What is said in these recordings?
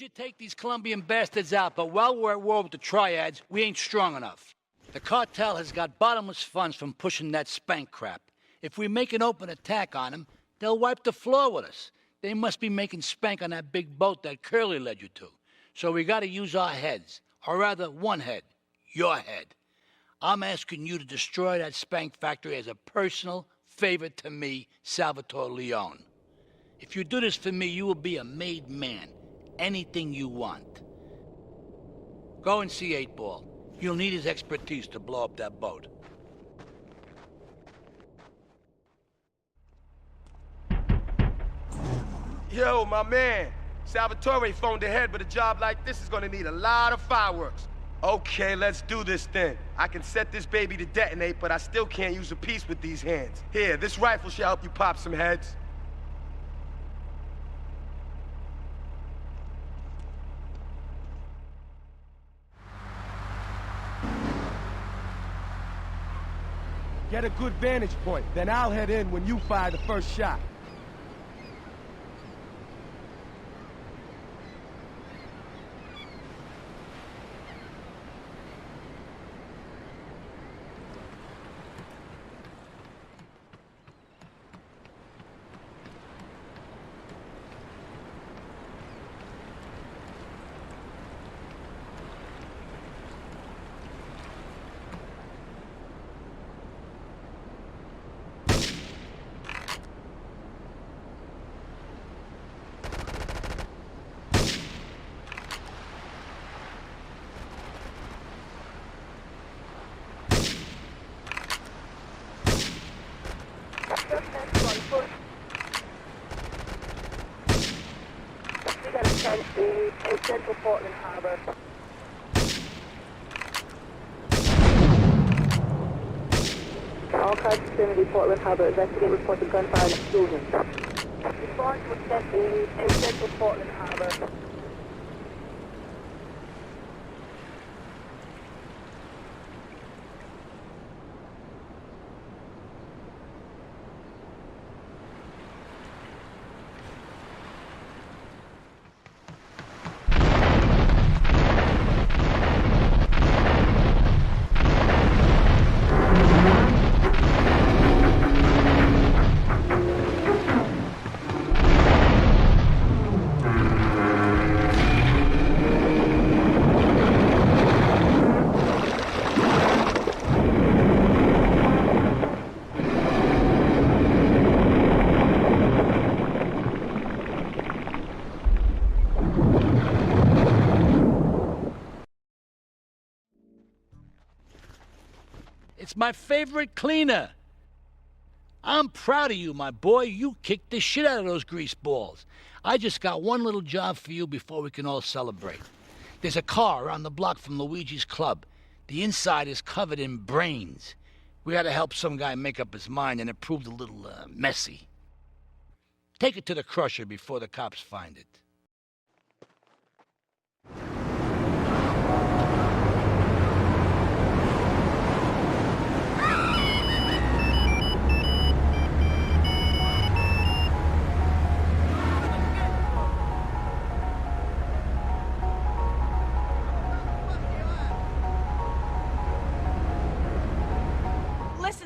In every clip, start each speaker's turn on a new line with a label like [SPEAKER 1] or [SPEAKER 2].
[SPEAKER 1] could take these Colombian bastards out, but while we're at war with the triads, we ain't strong enough. The cartel has got bottomless funds from pushing that spank crap. If we make an open attack on them, they'll wipe the floor with us. They must be making spank on that big boat that Curly led you to. So we gotta use our heads, or rather one head, your head. I'm asking you to destroy that spank factory as a personal favor to me, Salvatore Leone. If you do this for me, you will be a made man. Anything you want. Go and see 8-Ball. You'll need his expertise to blow up that boat.
[SPEAKER 2] Yo, my man. Salvatore phoned ahead, but a job like this is gonna need a lot of fireworks. Okay, let's do this then. I can set this baby to detonate, but I still can't use a piece with these hands. Here, this rifle should help you pop some heads. Get a good vantage point, then I'll head in when you fire the first shot.
[SPEAKER 3] In central Portland Harbor. All cars vicinity Portland Harbor. Investigate reports of gunfire and explosions. Respond to a test in central Portland Harbor.
[SPEAKER 1] It's my favorite cleaner. I'm proud of you, my boy. You kicked the shit out of those grease balls. I just got one little job for you before we can all celebrate. There's a car around the block from Luigi's club. The inside is covered in brains. We had to help some guy make up his mind, and it proved a little messy. Take it to the crusher before the cops find it.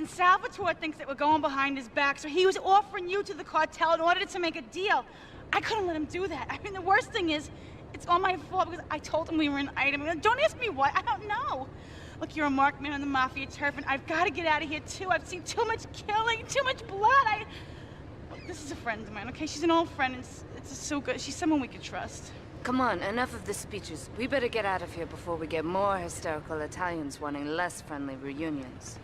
[SPEAKER 4] Salvatore thinks that we're going behind his back, so he was offering you to the cartel in order to make a deal. I couldn't let him do that. I mean, the worst thing is, it's all my fault because I told him we were an item. Don't ask me why. I don't know. Look, you're a marked man on the mafia turf, and I've got to get out of here, too. I've seen too much killing, too much blood. Look, this is a friend of mine, okay? She's an old friend. It's so good. She's someone we can trust.
[SPEAKER 5] Come on, enough of the speeches. We better get out of here before we get more hysterical Italians wanting less friendly reunions.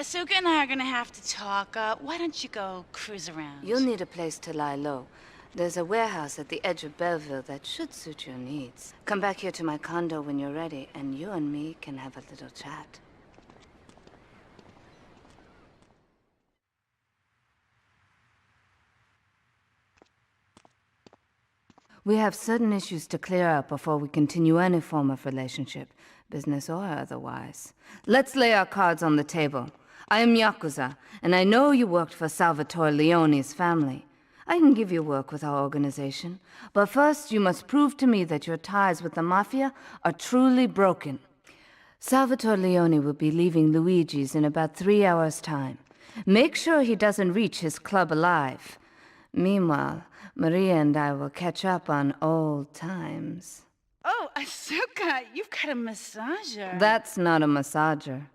[SPEAKER 4] Asuka and I are gonna have to talk. Why don't you go cruise around?
[SPEAKER 5] You'll need a place to lie low. There's a warehouse at the edge of Belleville that should suit your needs. Come back here to my condo when you're ready, and you and me can have a little chat. We have certain issues to clear up before we continue any form of relationship, business or otherwise. Let's lay our cards on the table. I am Yakuza, and I know you worked for Salvatore Leone's family. I can give you work with our organization, but first you must prove to me that your ties with the Mafia are truly broken. Salvatore Leone will be leaving Luigi's in about 3 hours' time. Make sure he doesn't reach his club alive. Meanwhile, Maria and I will catch up on old times.
[SPEAKER 4] Oh, Asuka, you've got a massager.
[SPEAKER 5] That's not a massager.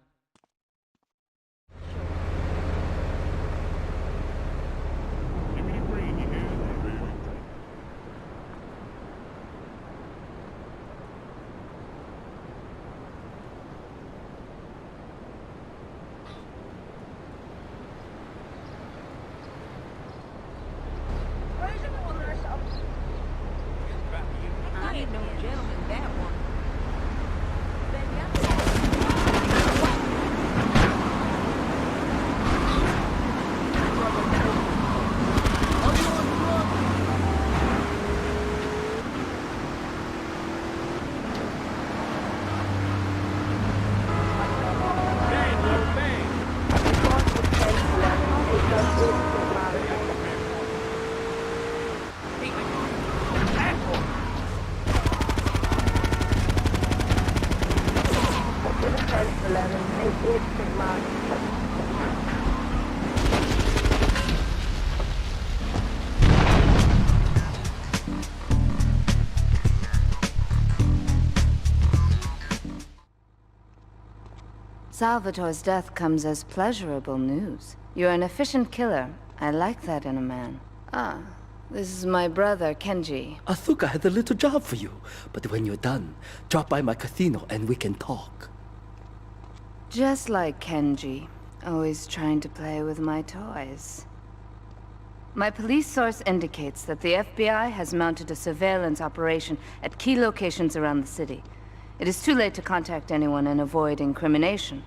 [SPEAKER 5] Salvatore's death comes as pleasurable news. You're an efficient killer. I like that in a man. Ah, this is my brother, Kenji.
[SPEAKER 6] Asuka has a little job for you, but when you're done, drop by my casino and we can talk.
[SPEAKER 5] Just like Kenji, always trying to play with my toys. My police source indicates that the FBI has mounted a surveillance operation at key locations around the city. It is too late to contact anyone and avoid incrimination.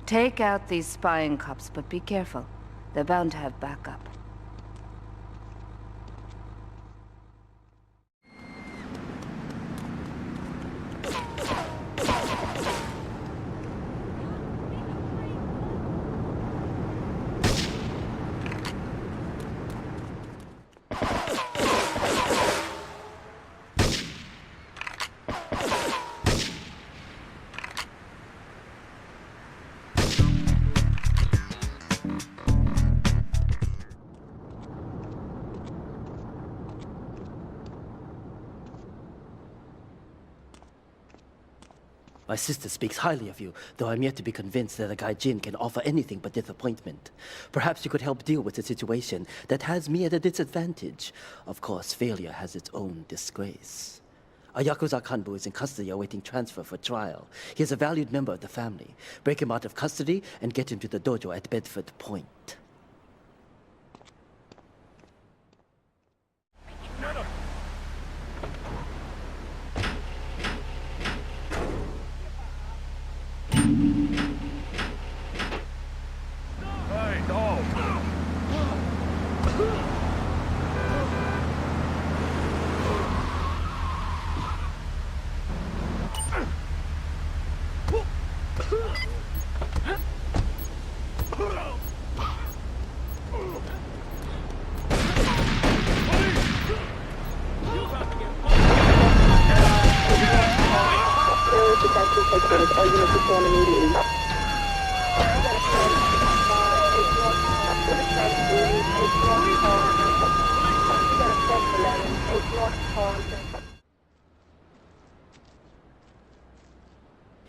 [SPEAKER 5] Take out these spying cops, but be careful. They're bound to have backup.
[SPEAKER 6] My sister speaks highly of you, though I'm yet to be convinced that a guy Jin can offer anything but disappointment. Perhaps you could help deal with a situation that has me at a disadvantage. Of course, failure has its own disgrace. A Yakuza Kanbu is in custody awaiting transfer for trial. He is a valued member of the family. Break him out of custody and get him to the dojo at Bedford Point.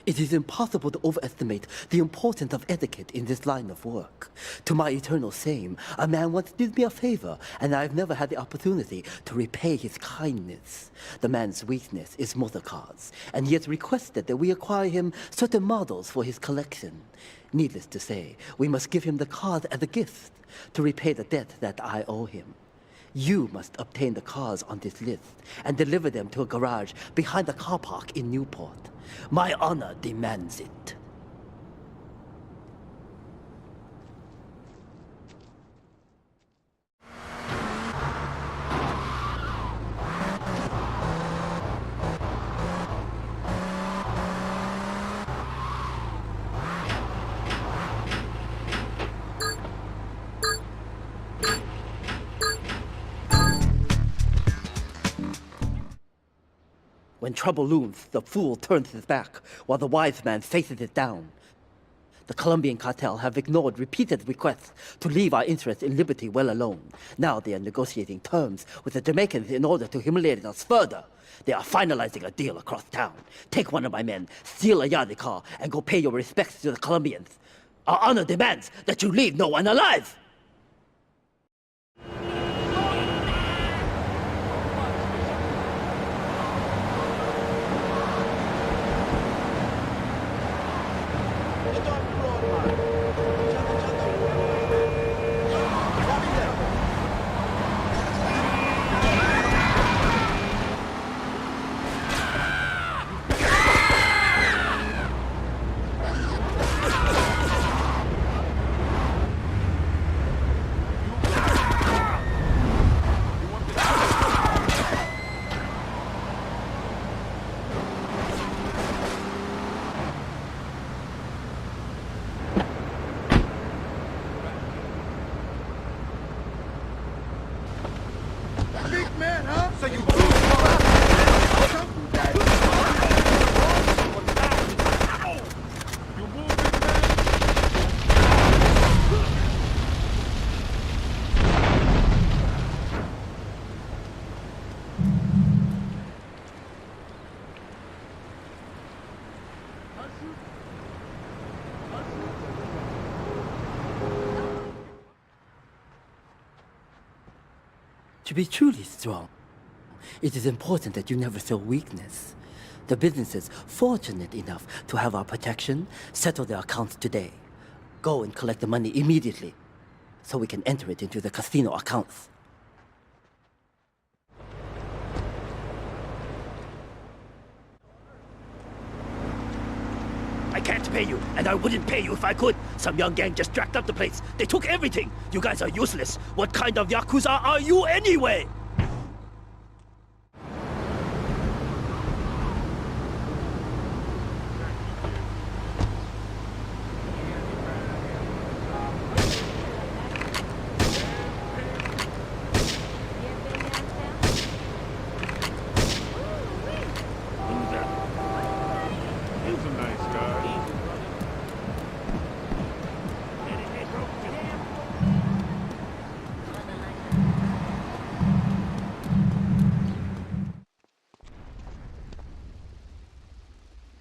[SPEAKER 6] It is impossible to overestimate the importance of etiquette in this line of work. To my eternal shame, a man once did me a favor, and I've never had the opportunity to repay his kindness. The man's weakness is motor cars, and he has requested that we acquire him certain models for his collection. Needless to say, we must give him the cars as a gift to repay the debt that I owe him. You must obtain the cars on this list and deliver them to a garage behind the car park in Newport. My honor demands it. When trouble looms, the fool turns his back, while the wise man faces it down. The Colombian cartel have ignored repeated requests to leave our interests in liberty well alone. Now they are negotiating terms with the Jamaicans in order to humiliate us further. They are finalizing a deal across town. Take one of my men, steal a Yardie car, and go pay your respects to the Colombians. Our honor demands that you leave no one alive! To be truly strong, it is important that you never show weakness. The businesses fortunate enough to have our protection settle their accounts today. Go and collect the money immediately, so we can enter it into the casino accounts. I can't pay you, and I wouldn't pay you if I could. Some young gang just jacked up the place. They took everything. You guys are useless. What kind of Yakuza are you anyway?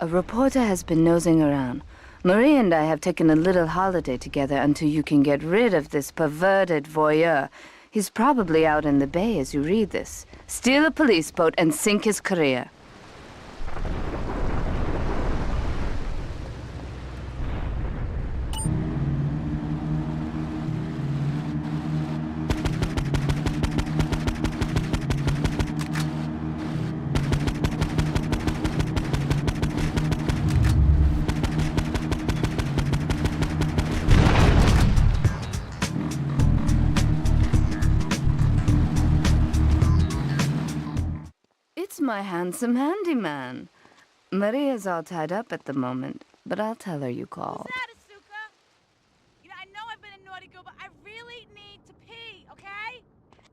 [SPEAKER 5] A reporter has been nosing around. Marie and I have taken a little holiday together until you can get rid of this perverted voyeur. He's probably out in the bay as you read this. Steal a police boat and sink his career. My handsome handyman. Maria's all tied up at the moment, but I'll tell her you called.
[SPEAKER 4] What's that, Asuka? You know, I know I've been a naughty girl, but I really need to pee, okay?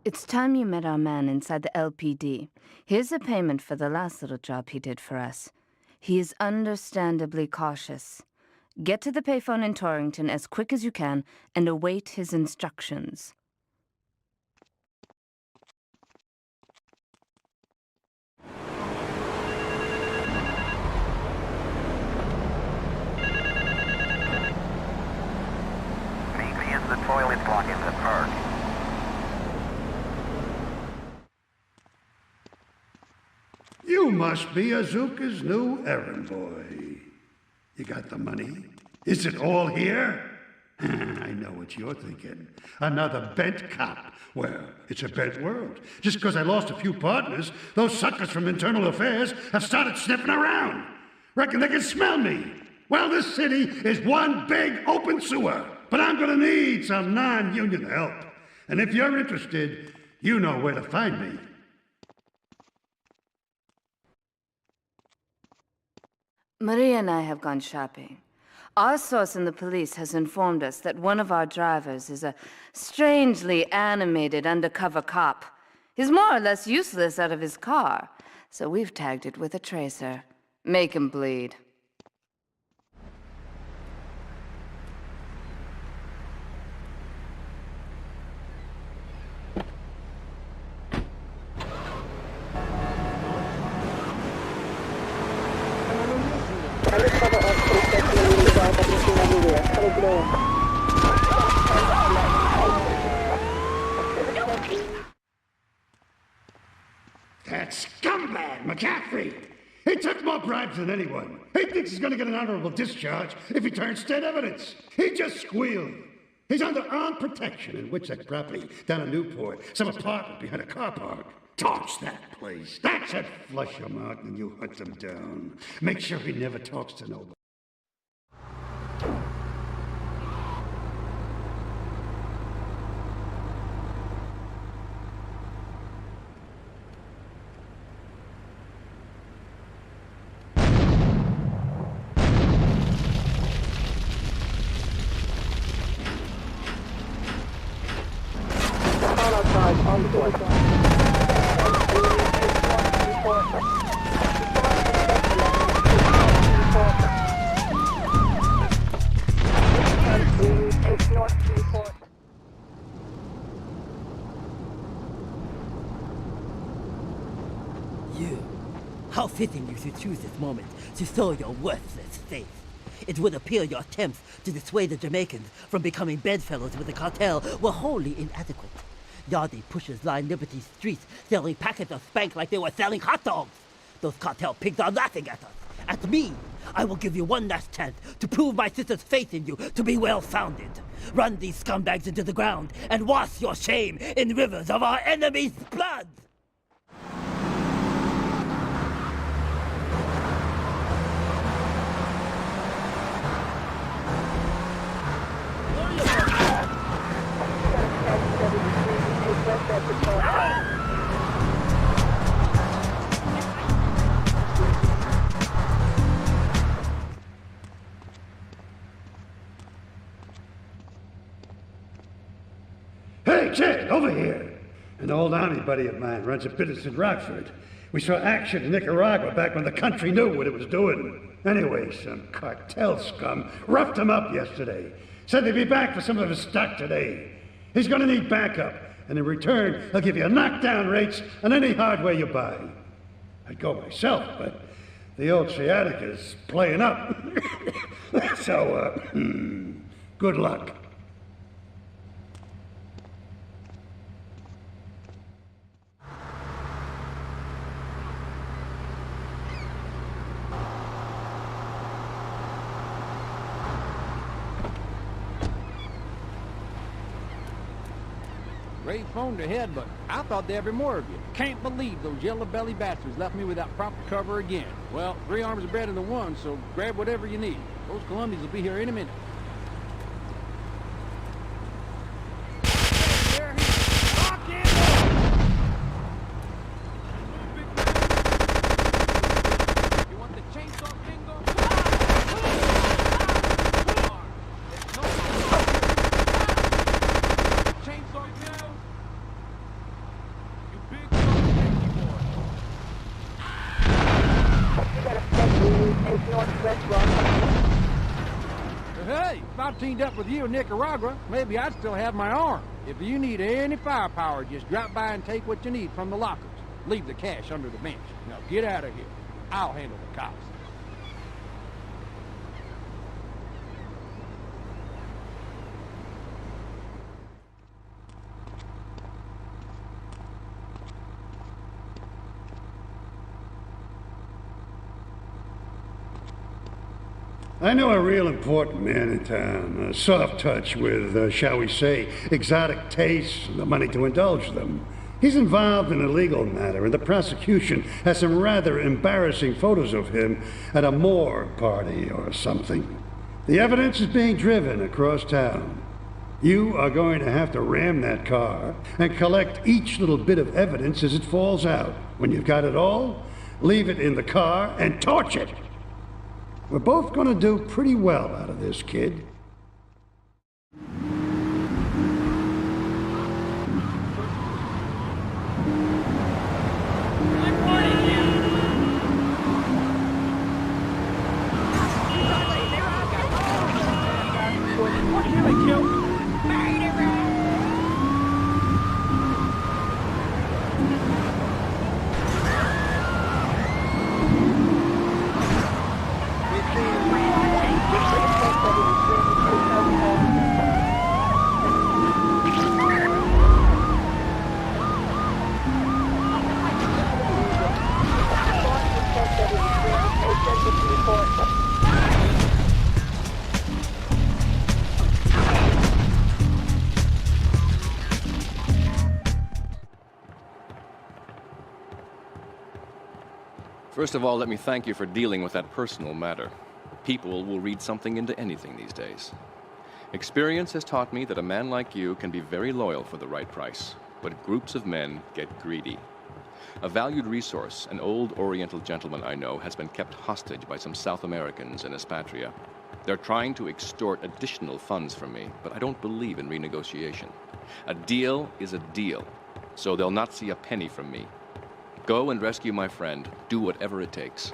[SPEAKER 5] It's time you met our man inside the LPD. Here's a payment for the last little job he did for us. He is understandably cautious. Get to the payphone in Torrington as quick as you can and await his instructions.
[SPEAKER 7] The toilet block in the park.
[SPEAKER 8] You must be Azuka's new errand boy. You got the money? Is it all here? I know what you're thinking. Another bent cop. Well, it's a bent world. Just because I lost a few partners, those suckers from Internal Affairs have started sniffing around. Reckon they can smell me. Well, this city is one big open sewer. But I'm gonna need some non-union help. And if you're interested, you know where to find me.
[SPEAKER 5] Maria and I have gone shopping. Our source in the police has informed us that one of our drivers is a strangely animated undercover cop. He's more or less useless out of his car, so we've tagged it with a tracer. Make him bleed.
[SPEAKER 8] That scumbag, McCaffrey! He took more bribes than anyone. He thinks he's gonna get an honorable discharge if he turns state evidence. He just squealed. He's under armed protection in Witchett property down in Newport, some apartment behind a car park. Torch that place. That's it. Flush him out and you hunt him down. Make sure he never talks to nobody.
[SPEAKER 6] How fitting you should choose this moment to sow your worthless faith. It would appear your attempts to dissuade the Jamaicans from becoming bedfellows with the cartel were wholly inadequate. Yardie pushers line Liberty streets selling packets of spank like they were selling hot dogs. Those cartel pigs are laughing at us. At me. I will give you one last chance to prove my sister's faith in you to be well-founded. Run these scumbags into the ground and wash your shame in rivers of our enemies' blood!
[SPEAKER 8] Hey, Jed, over here. An old army buddy of mine runs a business in Rockford. We saw action in Nicaragua back when the country knew what it was doing. Anyway, some cartel scum roughed him up yesterday. Said they'd be back for some of his stock today. He's gonna need backup, and in return, he'll give you knockdown rates on any hardware you buy. I'd go myself, but the old sciatica's playing up. So, good luck.
[SPEAKER 9] Great phone to head, but I thought there'd be more of you. Can't believe those yellow-belly bastards left me without proper cover again. Well, 3 arms are better than 1, so grab whatever you need. Those Colombians will be here any minute. Hey, if I teamed up with you in Nicaragua, maybe I'd still have my arm. If you need any firepower, just drop by and take what you need from the lockers. Leave the cash under the bench. Now get out of here. I'll handle the cops.
[SPEAKER 8] I know a real important man in town, a soft touch with, shall we say, exotic tastes and the money to indulge them. He's involved in a legal matter, and the prosecution has some rather embarrassing photos of him at a morgue party or something. The evidence is being driven across town. You are going to have to ram that car and collect each little bit of evidence as it falls out. When you've got it all, leave it in the car and torch it. We're both going to do pretty well out of this, kid.
[SPEAKER 10] First of all, let me thank you for dealing with that personal matter. People will read something into anything these days. Experience has taught me that a man like you can be very loyal for the right price, but groups of men get greedy. A valued resource, an old Oriental gentleman I know, has been kept hostage by some South Americans in Espatria. They're trying to extort additional funds from me, but I don't believe in renegotiation. A deal is a deal, so they'll not see a penny from me. Go and rescue my friend. Do whatever it takes.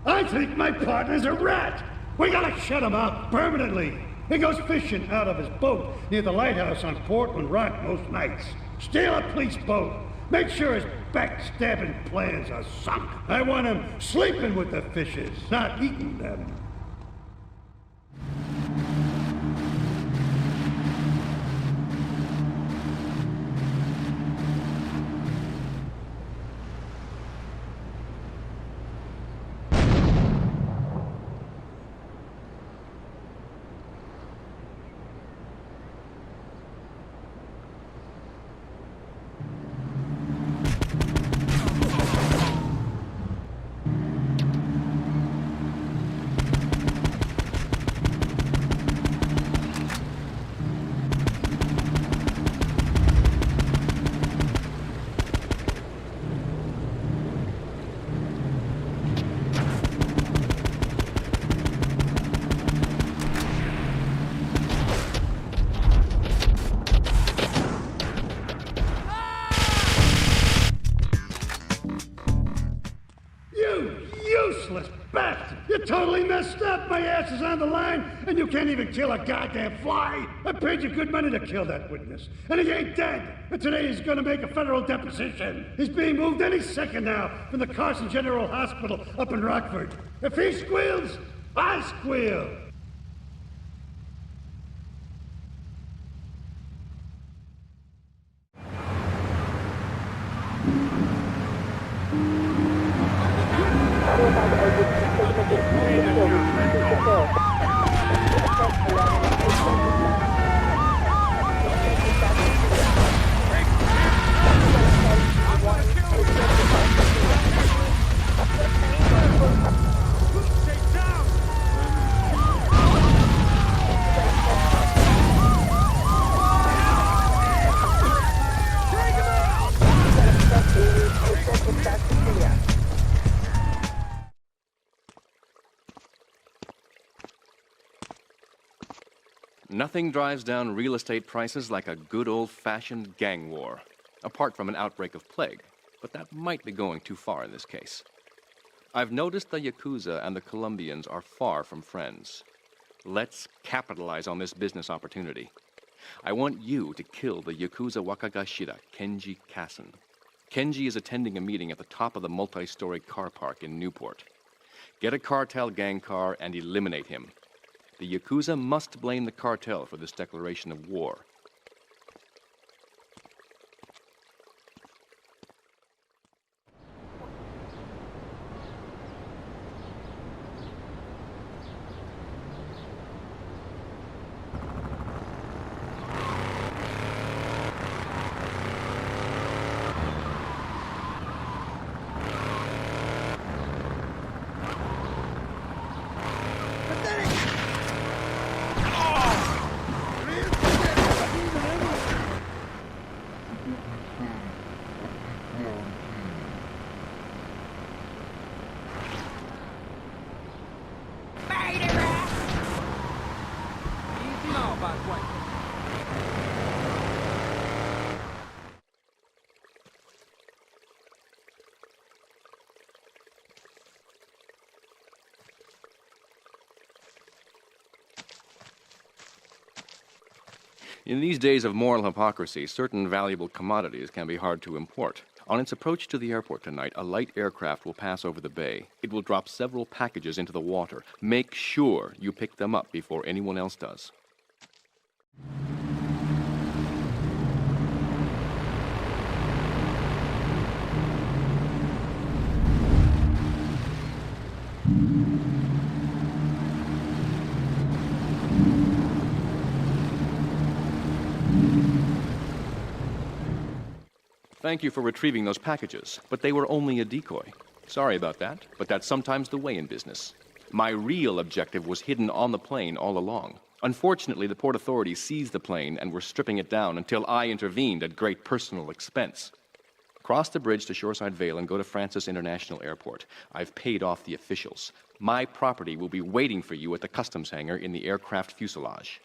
[SPEAKER 8] I think my partner's a rat. We gotta shut him up permanently. He goes fishing out of his boat near the lighthouse on Portland Rock most nights. Steal a police boat. Make sure his backstabbing plans are sunk. I want him sleeping with the fishes, not eating them. Totally messed up. My ass is on the line, and you can't even kill a goddamn fly. I paid you good money to kill that witness, and he ain't dead. And today he's gonna make a federal deposition. He's being moved any second now from the Carson General Hospital up in Rockford. If he squeals, I squeal.
[SPEAKER 10] Nothing drives down real estate prices like a good old-fashioned gang war. Apart from an outbreak of plague, but that might be going too far in this case. I've noticed the Yakuza and the Colombians are far from friends. Let's capitalize on this business opportunity. I want you to kill the Yakuza Wakagashira, Kenji Kassen. Kenji is attending a meeting at the top of the multi-story car park in Newport. Get a cartel gang car and eliminate him. The Yakuza must blame the cartel for this declaration of war. In these days of moral hypocrisy, certain valuable commodities can be hard to import. On its approach to the airport tonight, a light aircraft will pass over the bay. It will drop several packages into the water. Make sure you pick them up before anyone else does. Thank you for retrieving those packages, but they were only a decoy. Sorry about that, but that's sometimes the way in business. My real objective was hidden on the plane all along. Unfortunately, the port authorities seized the plane and were stripping it down until I intervened at great personal expense. Cross the bridge to Shoreside Vale and go to Francis International Airport. I've paid off the officials. My property will be waiting for you at the customs hangar in the aircraft fuselage.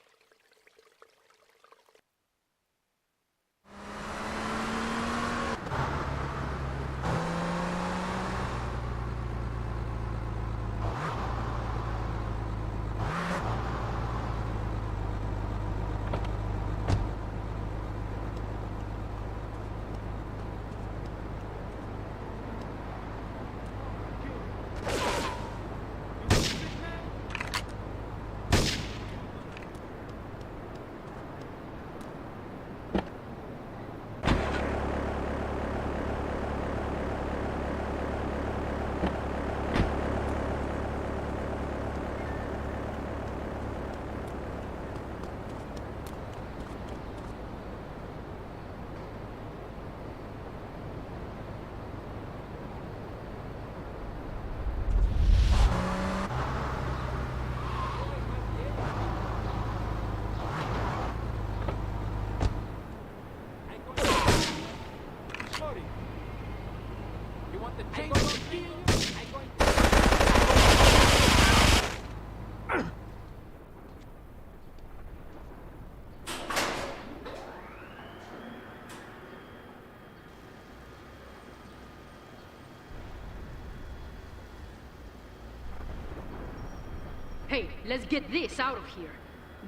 [SPEAKER 11] Hey, let's get this out of here.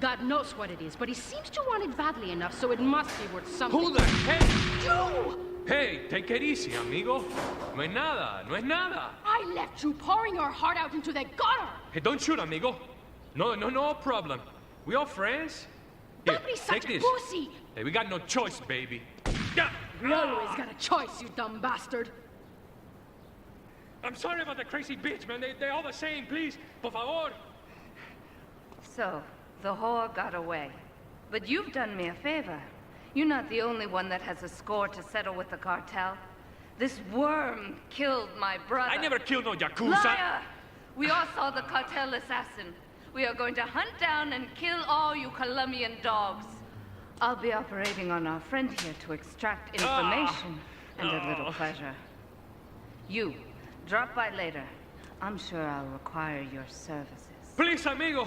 [SPEAKER 11] God knows what it is, but he seems to want it badly enough, so it must be worth something.
[SPEAKER 12] Who the heck?
[SPEAKER 11] You!
[SPEAKER 12] Hey, take it easy, amigo. No es nada, no es nada.
[SPEAKER 11] I left you pouring your heart out into the gutter.
[SPEAKER 12] Hey, don't shoot, amigo. No problem. We all friends. Here,
[SPEAKER 11] Don't be such
[SPEAKER 12] take
[SPEAKER 11] a
[SPEAKER 12] this.
[SPEAKER 11] pussy.
[SPEAKER 12] Hey, we got no choice, baby. Yeah.
[SPEAKER 11] We always got a choice, you dumb bastard.
[SPEAKER 12] I'm sorry about the crazy bitch, man. They're all the same. Please, por favor.
[SPEAKER 5] So, the whore got away. But you've done me a favor. You're not the only one that has a score to settle with the cartel. This worm killed my brother.
[SPEAKER 12] I never killed no Yakuza.
[SPEAKER 5] Liar! We all saw the cartel assassin. We are going to hunt down and kill all you Colombian dogs. I'll be operating on our friend here to extract information and a little pleasure. You, drop by later. I'm sure I'll require your services.
[SPEAKER 12] Please, amigo.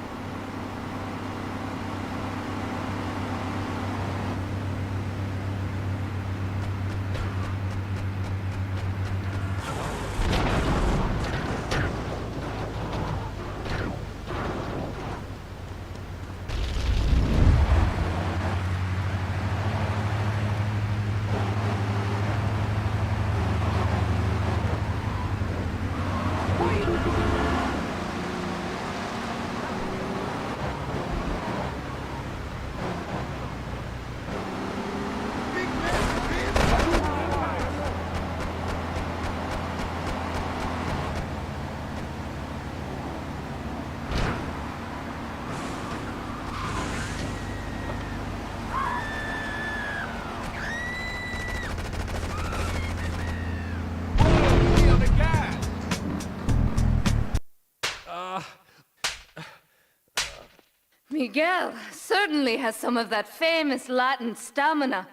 [SPEAKER 5] Miguel certainly has some of that famous Latin stamina.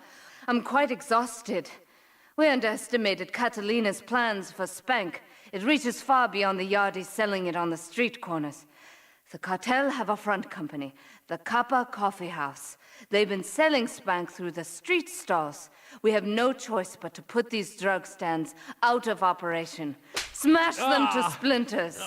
[SPEAKER 5] I'm quite exhausted. We underestimated Catalina's plans for Spank. It reaches far beyond the yardies selling it on the street corners. The cartel have a front company, the Kappa Coffee House. They've been selling Spank through the street stalls. We have no choice but to put these drug stands out of operation. Smash them to splinters.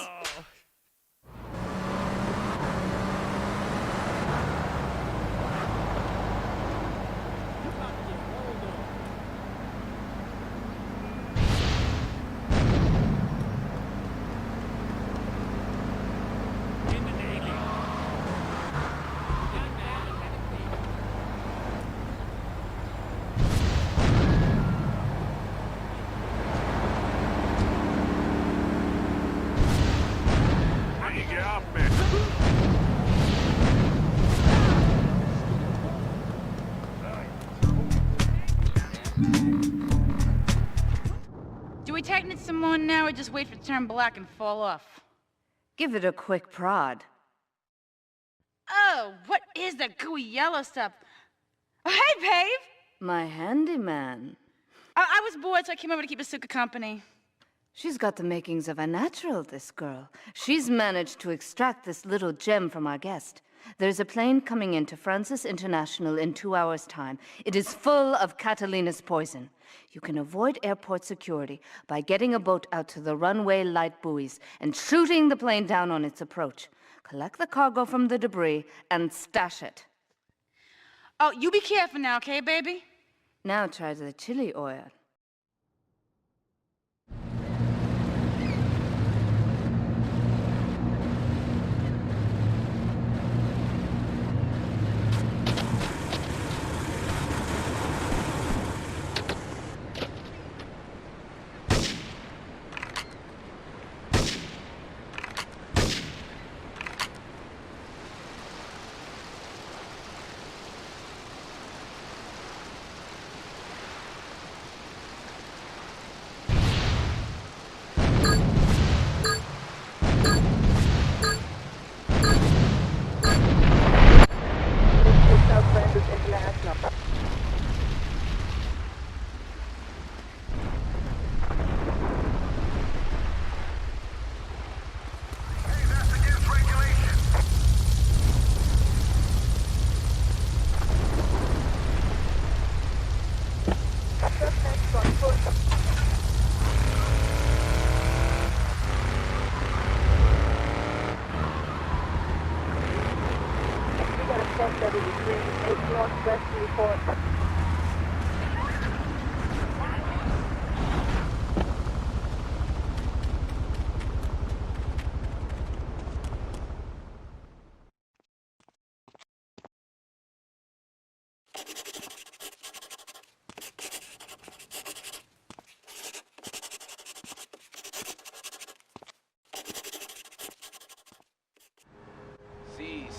[SPEAKER 4] Do we tighten it some more now, or just wait for it to turn black and fall off?
[SPEAKER 5] Give it a quick prod.
[SPEAKER 4] Oh, what is that gooey yellow stuff? Oh, hey, Pave!
[SPEAKER 5] My handyman.
[SPEAKER 4] I was bored, so I came over to keep Asuka company.
[SPEAKER 5] She's got the makings of a natural, this girl. She's managed to extract this little gem from our guest. There's a plane coming into Francis International in 2 hours' time. It is full of Catalina's poison. You can avoid airport security by getting a boat out to the runway light buoys and shooting the plane down on its approach. Collect the cargo from the debris and stash it.
[SPEAKER 4] Oh, you be careful now, okay, baby?
[SPEAKER 5] Now try the chili oil.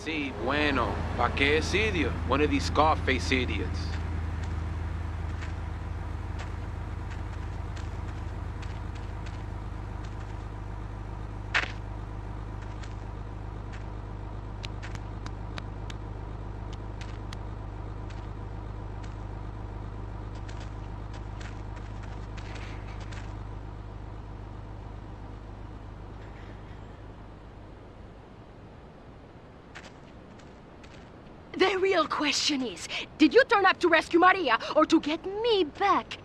[SPEAKER 2] Sí, bueno. ¿Pa qué es idiot? One of these Scarface idiots.
[SPEAKER 11] The real question is, did you turn up to rescue Maria or to get me back?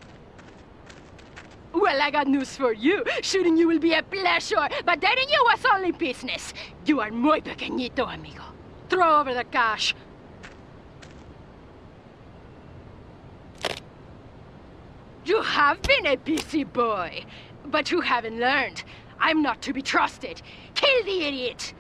[SPEAKER 11] Well, I got news for you. Shooting you will be a pleasure, but dating you was only business. You are muy pequeñito, amigo. Throw over the cash. You have been a busy boy, but you haven't learned. I'm not to be trusted. Kill the idiot!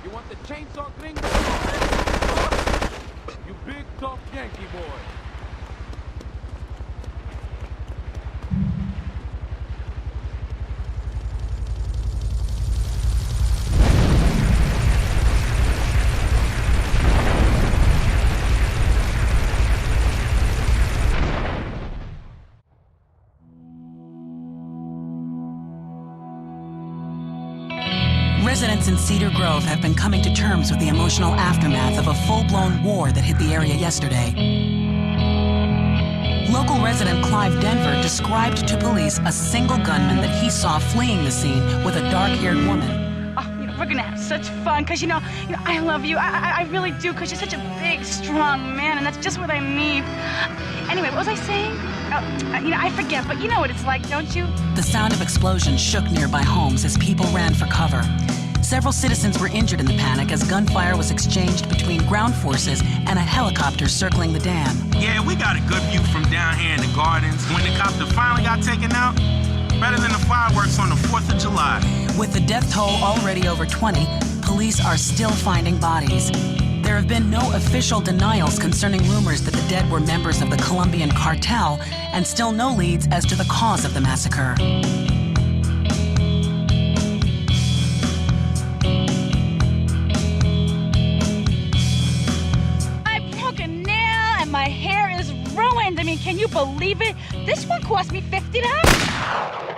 [SPEAKER 9] You want the chainsaw thing? You big, tough Yankee boy.
[SPEAKER 13] Residents in Cedar Grove have been coming to terms with the emotional aftermath of a full-blown war that hit the area yesterday. Local resident Clive Denver described to police a single gunman that he saw fleeing the scene with a dark-haired woman.
[SPEAKER 4] Oh, we're gonna have such fun, because, you know, I love you. I really do, because you're such a big, strong man, and that's just what I need. Anyway, what was I saying? I forget, but you know what it's like, don't you?
[SPEAKER 13] The sound of explosions shook nearby homes as people ran for cover. Several citizens were injured in the panic as gunfire was exchanged between ground forces and a helicopter circling the dam.
[SPEAKER 14] Yeah, we got a good view from down here in the gardens. When the copter finally got taken out, better than the fireworks on the 4th of July.
[SPEAKER 13] With the death toll already over 20, police are still finding bodies. There have been no official denials concerning rumors that the dead were members of the Colombian cartel, and still no leads as to the cause of the massacre.
[SPEAKER 4] I broke a nail and my hair is ruined. I mean, can you believe it? This one cost me $50.